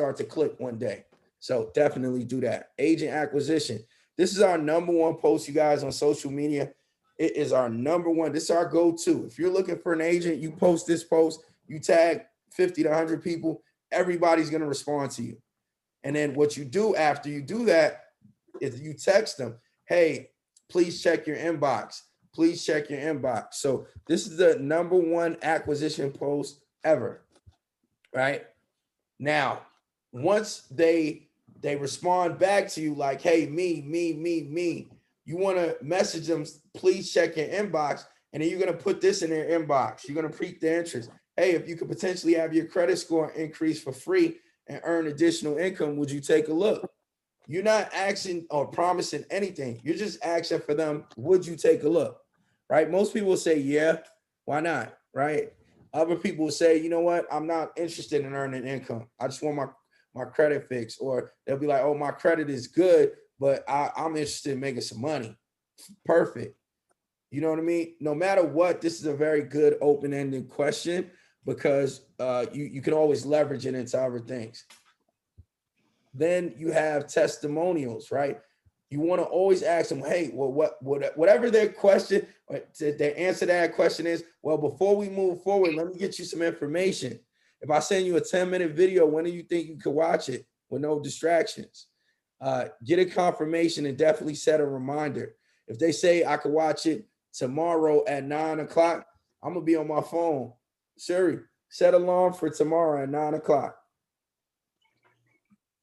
start to click one day. So definitely do that. Agent acquisition. This is our number one post, you guys, on social media. It is our number one. This is our go-to. If you're looking for an agent, you post this post, you tag 50 to 100 people, everybody's going to respond to you. And then what you do after you do that is you text them, hey, please check your inbox. Please check your inbox. So this is the number one acquisition post ever, right? Now, once they respond back to you like, hey, me, you want to message them, please check your inbox. And then you're going to put this in their inbox. You're going to pique their interest. Hey, if you could potentially have your credit score increase for free and earn additional income, would you take a look? You're not asking or promising anything. You're just asking for them, would you take a look? Right? Most people will say, yeah, why not? Right? Other people will say, you know what? I'm not interested in earning income. I just want my credit fixed. Or they'll be like, oh, my credit is good, but I'm interested in making some money. Perfect. You know what I mean? No matter what, this is a very good open-ended question because you can always leverage it into other things. Then you have testimonials, right? You want to always ask them, hey, well, whatever their question, their answer to that question is, well, before we move forward, let me get you some information. If I send you a 10-minute video, when do you think you could watch it with no distractions? Get a confirmation and definitely set a reminder. If they say I could watch it tomorrow at 9 o'clock, I'm going to be on my phone. Siri, set alarm for tomorrow at 9 o'clock.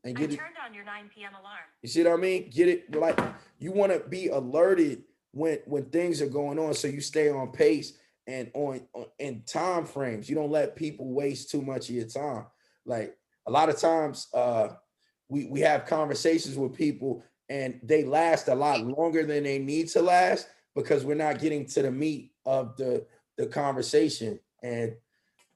And get it. Turned on your 9 p.m. alarm. You see what I mean? Get it, like you want to be alerted when things are going on, so you stay on pace and on in time frames. You don't let people waste too much of your time. Like a lot of times, we have conversations with people and they last a lot longer than they need to last because we're not getting to the meat of the conversation. And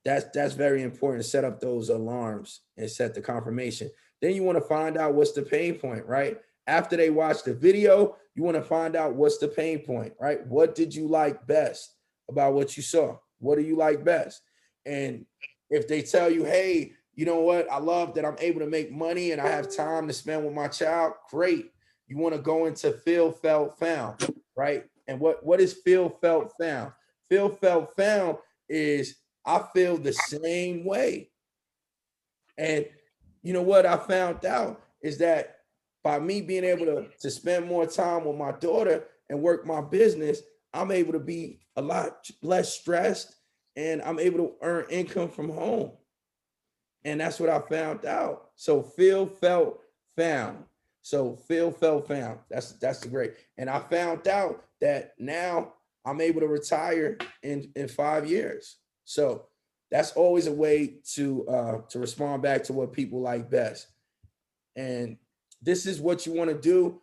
that's very important to set up those alarms and set the confirmation. Then you want to find out what's the pain point, right? After they watch the video, you want to find out what's the pain point, right? What did you like best about what you saw? What do you like best? And if they tell you, hey, you know what? I love that I'm able to make money and I have time to spend with my child. Great. You want to go into feel, felt, found, right? And what is feel, felt, found? Feel, felt, found is I feel the same way. And you know what I found out is that by me being able to spend more time with my daughter and work my business, I'm able to be a lot less stressed and I'm able to earn income from home. And that's what I found out. So feel, felt, found. So feel, felt, found. That's the great. And I found out that now I'm able to retire in 5 years. So that's always a way to respond back to what people like best. And this is what you want to do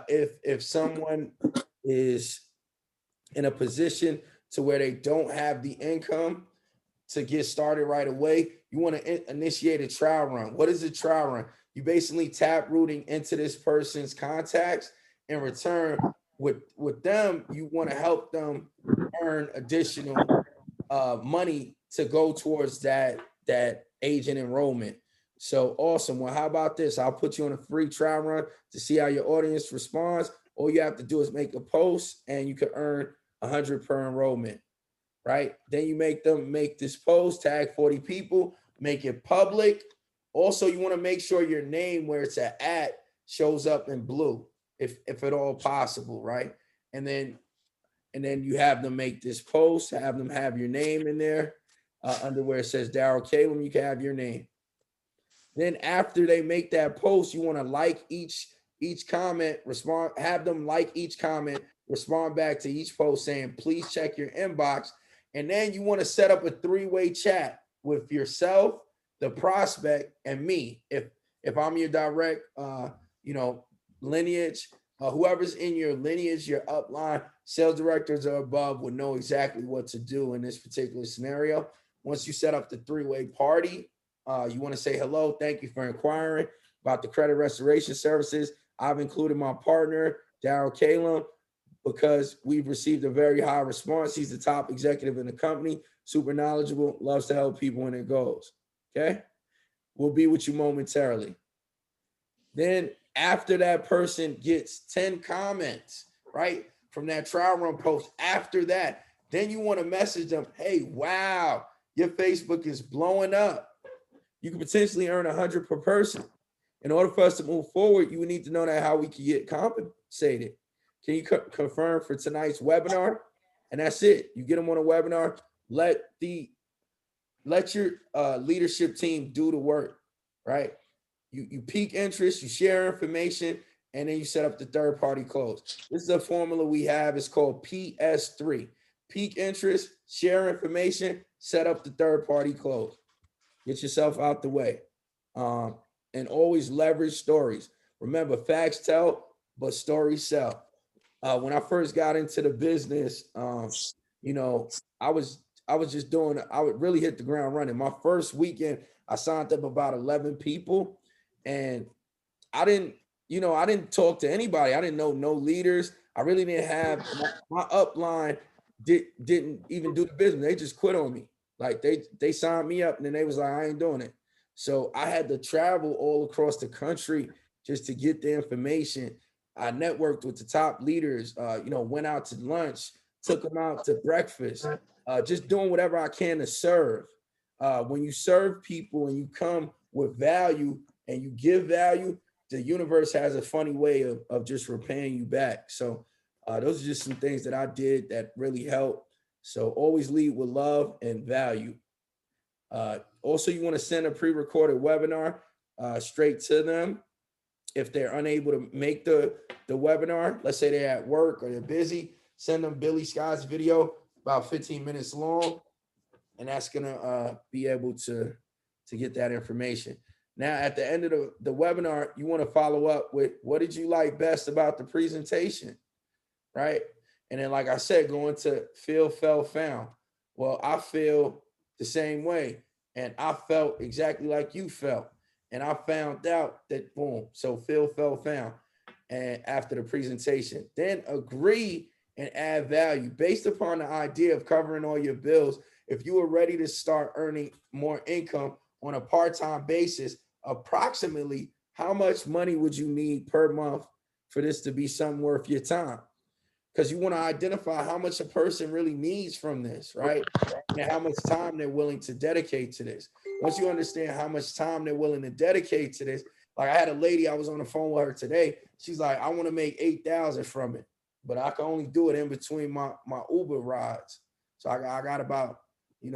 if someone is in a position to where they don't have the income to get started right away. You want to initiate a trial run. What is a trial run? You basically tap rooting into this person's contacts. In return, with them, you want to help them earn additional money to go towards that agent enrollment. So awesome. Well, how about this? I'll put you on a free trial run to see how your audience responds. All you have to do is make a post and you can earn 100 per enrollment, right? Then you make them make this post, tag 40 people, make it public. Also, you want to make sure your name where it's at shows up in blue, if at all possible, right? And then you have them make this post, have them have your name in there. Under where it says Daryl Calum, you can have your name. Then after they make that post, you want to like each comment, respond, have them like each comment, respond back to each post saying, please check your inbox. And then you want to set up a 3-way chat with yourself, the prospect, and me. If I'm your direct, lineage, whoever's in your lineage, your upline, sales directors or above would know exactly what to do in this particular scenario. Once you set up the 3-way party, you want to say, hello, thank you for inquiring about the credit restoration services. I've included my partner, Daryl Calum, because we've received a very high response. He's the top executive in the company, super knowledgeable, loves to help people in their goals. Okay. will be with you momentarily. Then after that person gets 10 comments, right, from that trial run post, after that, then you want to message them, hey, wow, your Facebook is blowing up. You can potentially earn 100 per person. In order for us to move forward, you would need to know that how we can get compensated. Can you confirm for tonight's webinar? And that's it. You get them on a webinar. Let your leadership team do the work, right? You pique interest, you share information, and then you set up the third party close. This is a formula we have. It's called PS3. Pique interest, share information, set up the third party close. Get yourself out the way. And always leverage stories. Remember, facts tell, but stories sell. When I first got into the business, you know, I was just doing, I would really hit the ground running. My first weekend, I signed up about 11 people, and I didn't talk to anybody. I didn't know no leaders. I really didn't have my upline didn't even do the business. They just quit on me. Like they signed me up and then they was like, I ain't doing it. So I had to travel all across the country just to get the information. I networked with the top leaders, went out to lunch, took them out to breakfast, just doing whatever I can to serve. When you serve people and you come with value and you give value, the universe has a funny way of just repaying you back. So those are just some things that I did that really helped. So always lead with love and value. Also, you want to send a pre-recorded webinar straight to them. If they're unable to make the webinar, let's say they're at work or they're busy, send them Billy Scott's video, about 15 minutes long, and that's gonna be able to get that information. Now, at the end of the webinar, you want to follow up with what did you like best about the presentation, right? And then, like I said, going to feel, felt, found. Well, I feel the same way, and I felt exactly like you felt, and I found out that boom. So feel, felt, found, and after the presentation, then agree and add value based upon the idea of covering all your bills. If you are ready to start earning more income on a part-time basis, approximately how much money would you need per month for this to be something worth your time? Because you want to identify how much a person really needs from this, right? And how much time they're willing to dedicate to this. Once you understand how much time they're willing to dedicate to this, like I had a lady, I was on the phone with her today. She's like, I want to make 8,000 from it, but I can only do it in between my Uber rides. So I got about,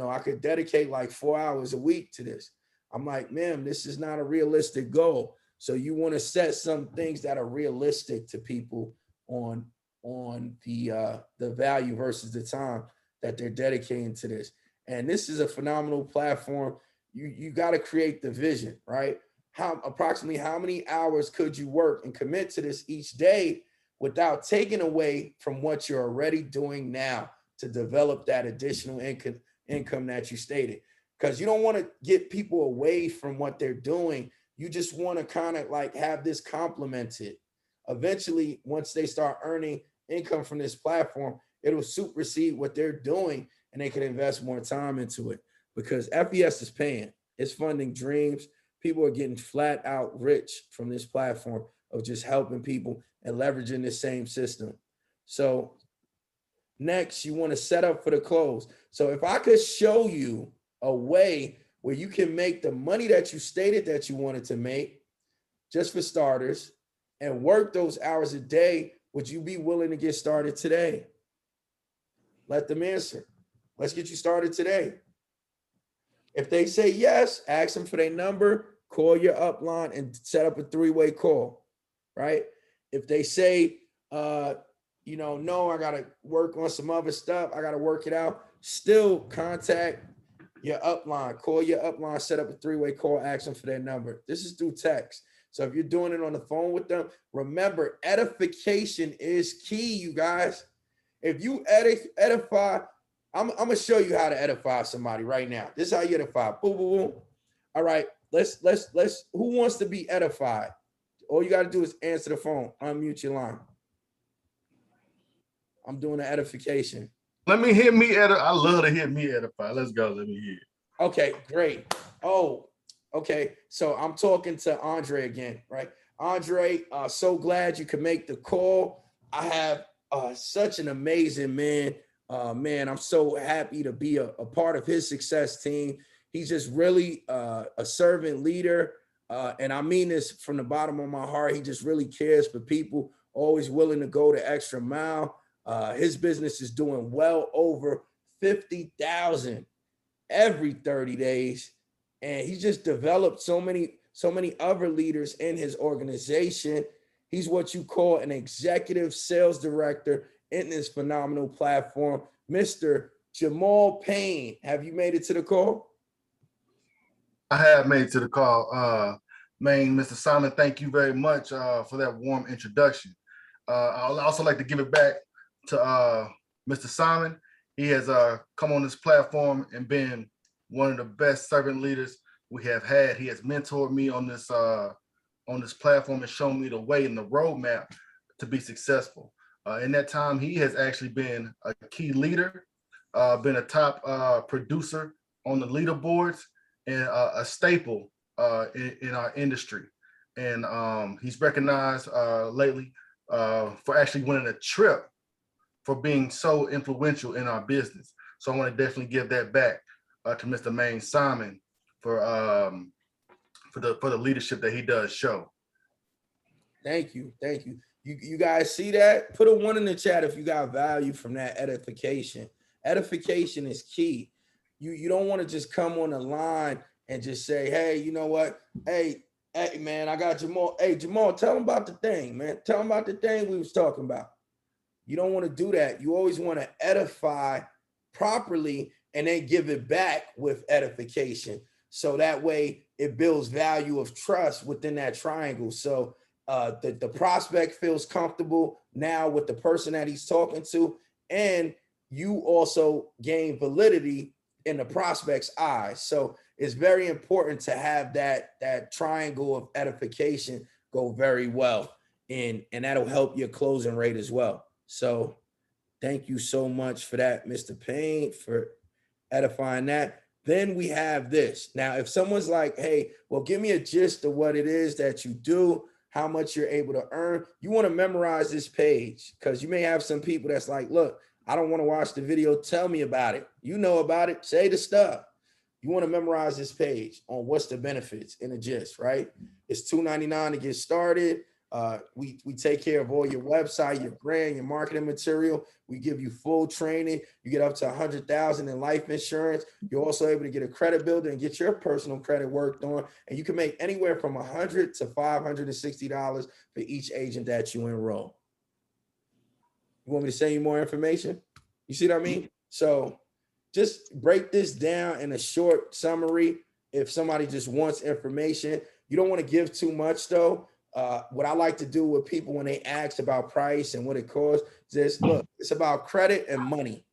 I could dedicate like 4 hours a week to this. I'm like, ma'am, this is not a realistic goal. So you want to set some things that are realistic to people on the value versus the time that they're dedicating to this. And this is a phenomenal platform. You got to create the vision, right? Approximately how many hours could you work and commit to this each day without taking away from what you're already doing now to develop that additional income that you stated? Because you don't want to get people away from what they're doing. You just want to kind of like have this complemented. Eventually, once they start earning income from this platform, it'll supersede what they're doing and they can invest more time into it because FES is paying. It's funding dreams. People are getting flat out rich from this platform of just helping people and leveraging the same system. So next, you want to set up for the close. So if I could show you a way where you can make the money that you stated that you wanted to make, just for starters, and work those hours a day, would you be willing to get started today? Let them answer. Let's get you started today. If they say yes, ask them for their number, call your upline, and set up a three-way call, right? If they say, no, I got to work on some other stuff, I got to work it out, still contact your upline, call your upline, set up a three-way call, ask them for their number. This is through text. So if you're doing it on the phone with them, remember, edification is key, you guys. If you edify, I'm going to show you how to edify somebody right now. This is how you edify. Boom, boom, boom. All right, let's, who wants to be edified? All you got to do is answer the phone, unmute your line. I'm doing the edification. Let me hear I love to hear me edify. Let's go. Let me hear. Okay, great. Oh, Okay, so I'm talking to Andre again, right? Andre, so glad you could make the call. I have such an amazing man. Man, I'm so happy to be a part of his success team. He's just really a servant leader. And I mean this from the bottom of my heart. He just really cares for people, always willing to go the extra mile. His business is doing well over 50,000 every 30 days. And he's just developed so many other leaders in his organization. He's what you call an executive sales director in this phenomenal platform. Mr. Jamal Payne, have you made it to the call? I have made it to the call. Mr. Simon, thank you very much for that warm introduction. I'd also like to give it back to Mr. Simon. He has come on this platform and been one of the best servant leaders we have had. He has mentored me on this platform and shown me the way and the roadmap to be successful. In that time, he has actually been a key leader, been a top producer on the leaderboards, and a staple in our industry. And he's recognized lately for actually winning a trip for being so influential in our business. So I want to definitely give that back to Mr. Maine Simon for the leadership that he does show. Thank you. Thank you. You guys see that? Put a 1 in the chat if you got value from that edification. Edification is key. You don't want to just come on the line and just say, hey, you know what? Hey, man, I got Jamal. Hey, Jamal, tell him about the thing, man. Tell him about the thing we was talking about. You don't want to do that. You always want to edify properly and then give it back with edification. So that way it builds value of trust within that triangle. So the prospect feels comfortable now with the person that he's talking to, and you also gain validity in the prospect's eyes. So it's very important to have that triangle of edification go very well, and that'll help your closing rate as well. So thank you so much for that, Mr. Payne, for edifying that. Then we have this. Now, if someone's like, hey, well, give me a gist of what it is that you do, how much you're able to earn, you want to memorize this page, because you may have some people that's like, look, I don't want to watch the video. Tell me about it. You know about it. Say the stuff. You want to memorize this page on what's the benefits in a gist, right? It's $2.99 to get started. We take care of all your website, your brand, your marketing material. We give you full training. You get up to $100,000 in life insurance. You're also able to get a credit builder and get your personal credit worked on. And you can make anywhere from $100 to $560 for each agent that you enroll. You want me to send you more information? You see what I mean? So just break this down in a short summary. If somebody just wants information, you don't want to give too much though. What I like to do with people when they ask about price and what it costs is this: look, it's about credit and money.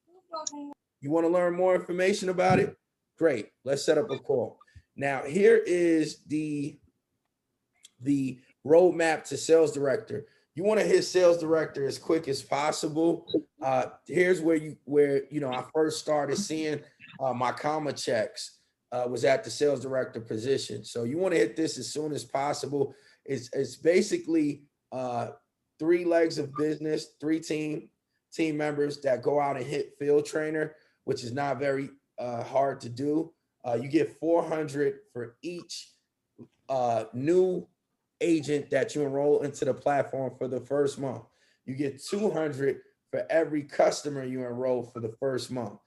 You want to learn more information about it? Great. Let's set up a call. Now, here is the roadmap to sales director. You want to hit sales director as quick as possible. Here's where I first started seeing my comma checks was at the sales director position. So you want to hit this as soon as possible. It's basically 3 legs of business, 3 team members that go out and hit field trainer, which is not very hard to do. You get 400 for each new agent that you enroll into the platform for the first month. You get 200 for every customer you enroll for the first month.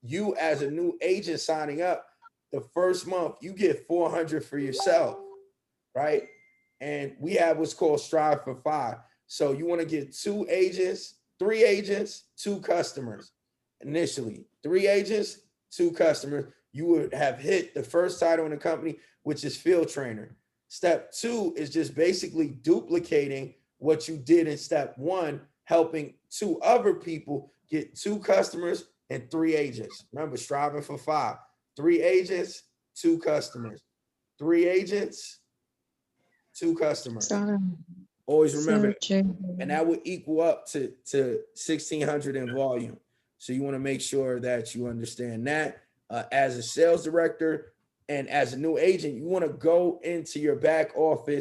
You as a new agent signing up, the first month you get 400 for yourself, right? And we have what's called Strive for 5. So you want to get 3 agents, 2 customers. Initially, 3 agents, 2 customers. You would have hit the first title in the company, which is field trainer. Step 2 is just basically duplicating what you did in step 1, helping 2 other people get 2 customers and 3 agents. Remember, striving for 5. 3 agents, 2 customers. 3 agents, 2 customers. Always remember, and that would equal up to 1,600 in volume. So you want to make sure that you understand that. As a sales director, And as a new agent, you want to go into your back office